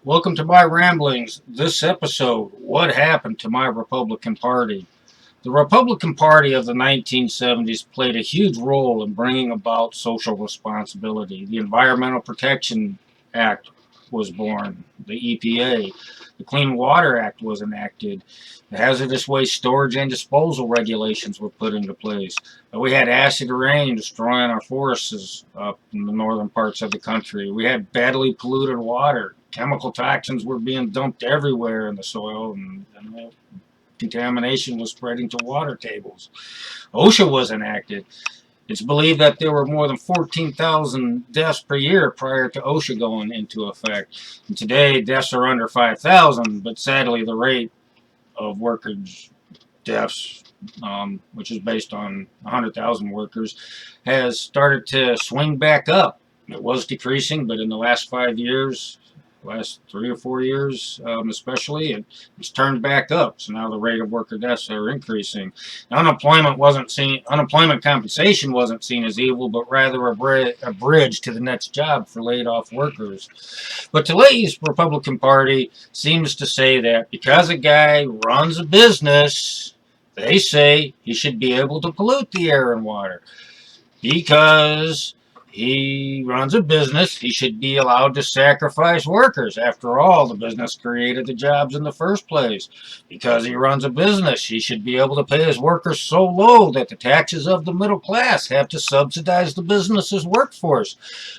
Welcome to my ramblings. This episode, what happened to my Republican Party? The Republican Party of the 1970s played a huge role in bringing about social responsibility. The Environmental Protection Act was born, the EPA. The Clean Water Act was enacted. The hazardous waste storage and disposal regulations were put into place. We had acid rain destroying our forests up in the northern parts of the country. We had badly polluted water. Chemical toxins were being dumped everywhere in the soil, and contamination was spreading to water tables. OSHA was enacted. It's believed that there were more than 14,000 deaths per year prior to OSHA going into effect. And today, deaths are under 5,000, but sadly, the rate of workers' deaths, which is based on 100,000 workers, has started to swing back up. It was decreasing, but in the last 5 years, last 3 or 4 years, especially, it's turned back up. So now the rate of worker deaths are increasing. Unemployment compensation wasn't seen as evil, but rather a bridge to the next job for laid off workers. But today's Republican Party seems to say that because a guy runs a business, they say he should be able to pollute the air and water. Because he runs a business, he should be allowed to sacrifice workers. After all, the business created the jobs in the first place. Because he runs a business, he should be able to pay his workers so low that the taxes of the middle class have to subsidize the business's workforce.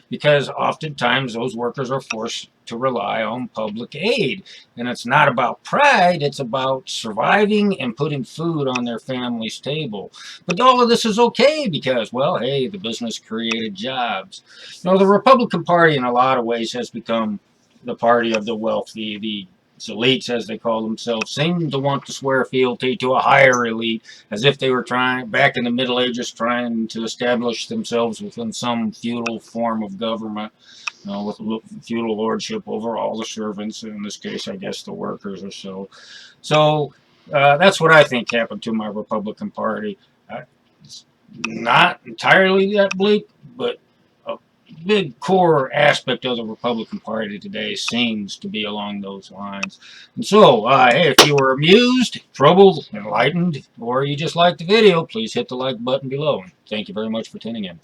Because oftentimes those workers are forced to rely on public aid. And it's not about pride, it's about surviving and putting food on their family's table. But all of this is okay because, well, hey, the business created jobs. The Republican Party in a lot of ways has become the party of the wealthy. The elites, as they call themselves, seem to want to swear fealty to a higher elite, as if they were trying, back in the Middle Ages, trying to establish themselves within some feudal form of government, with feudal lordship over all the servants, in this case, I guess, the workers or so. So that's what I think happened to my Republican Party. It's not entirely that bleak, but a big core aspect of the Republican Party today seems to be along those lines. And so, hey, if you were amused, troubled, enlightened, or you just liked the video, please hit the like button below. Thank you very much for tuning in.